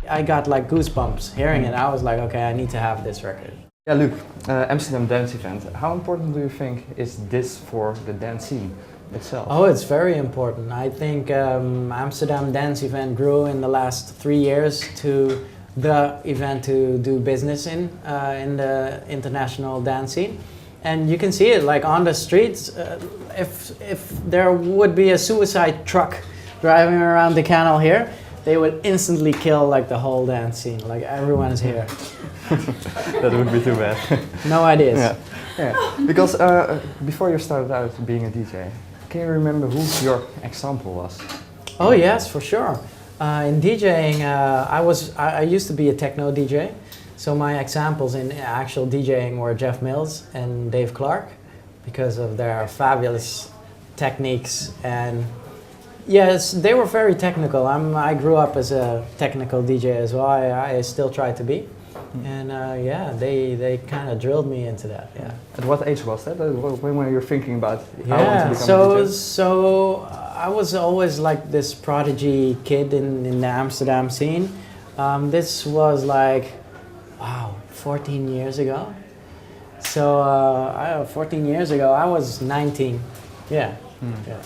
I got like goosebumps hearing it. I was like, okay, I need to have this record. Yeah, Luke, Amsterdam Dance Event. How important do you think is this for the dance scene itself? Oh, it's very important. I think Amsterdam Dance Event grew in the last 3 years to the event to do business in the international dance scene. And you can see it like on the streets. If there would be a suicide truck driving around the canal here, they would instantly kill like the whole dance scene. Like everyone is here. That would be too bad. No ideas. Yeah. Because before you started out being a DJ, can you remember who your example was? Oh yes, for sure. In DJing, I used to be a techno DJ. So my examples in actual DJing were Jeff Mills and Dave Clark because of their fabulous techniques, and yes, they were very technical. I grew up as a technical DJ as well. I still try to be, and yeah, they kind of drilled me into that. Yeah. At what age was that? When were you thinking about how I want to become a DJ? So I was always like this prodigy kid in the Amsterdam scene. This was like, wow, 14 years ago. So 14 years ago, I was 19. Yeah. Yeah.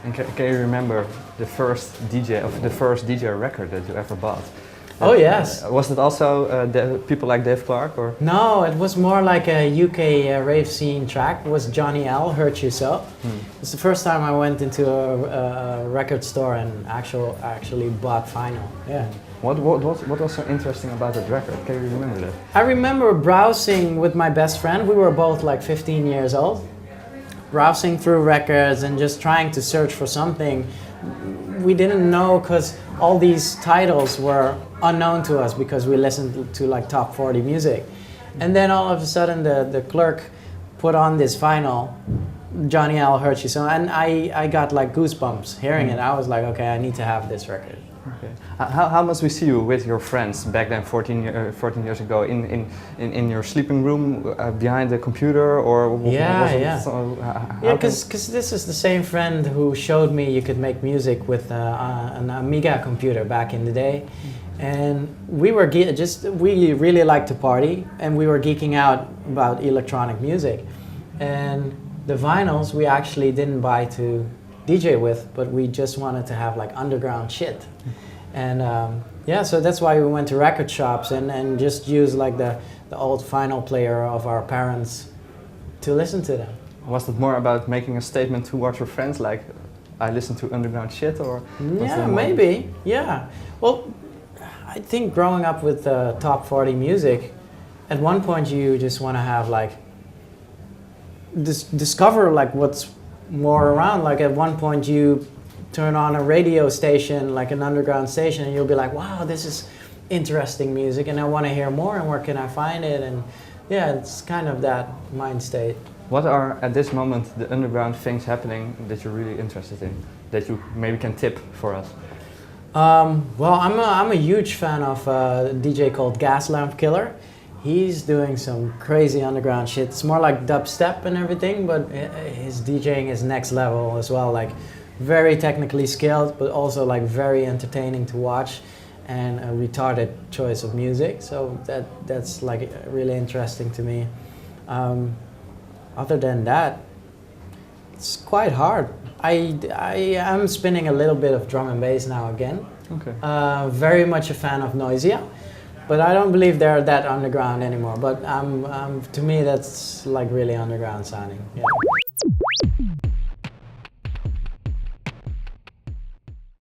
And can you remember the first DJ record that you ever bought? Oh yes. Was it also people like Dave Clark or? No, it was more like a UK rave scene track. It was Johnny L, Hurt You So. It's the first time I went into a record store and actually bought vinyl. Yeah. What was so interesting about that record? Can you remember that? I remember browsing with my best friend. We were both like 15 years old. Browsing through records and just trying to search for something we didn't know, because all these titles were unknown to us because we listened to like top 40 music. And then all of a sudden the clerk put on this vinyl, Johnny L, Hurt You So, and I got like goosebumps hearing it. I was like, okay, I need to have this record. Okay. How must we see you with your friends back then, 14 years ago, in your sleeping room behind the computer, or yeah, because this is the same friend who showed me you could make music with an Amiga computer back in the day, and we really liked to party, and we were geeking out about electronic music, and the vinyls we actually didn't buy to DJ with, but we just wanted to have like underground shit. And yeah, so that's why we went to record shops and just used like the old vinyl player of our parents to listen to them. Was it more about making a statement towards your friends, like, I listen to underground shit, or? Yeah, maybe, yeah. Well, I think growing up with top 40 music, at one point you just want to have like, discover like what's more around. Like at one point you turn on a radio station, like an underground station, and you'll be like, wow, this is interesting music and I want to hear more, and where can I find it? And yeah, it's kind of that mind state. What are at this moment the underground things happening that you're really interested in, that you maybe can tip for us? Well, I'm a huge fan of a DJ called Gas Lamp Killer. He's doing some crazy underground shit. It's more like dubstep and everything, but his DJing is next level as well. Like very technically skilled, but also like very entertaining to watch, and a retarded choice of music. So that's like really interesting to me. Other than that, it's quite hard. I am spinning a little bit of drum and bass now again. Okay. Very much a fan of Noisia. But I don't believe they're that underground anymore. But to me, that's like really underground sounding. Yeah.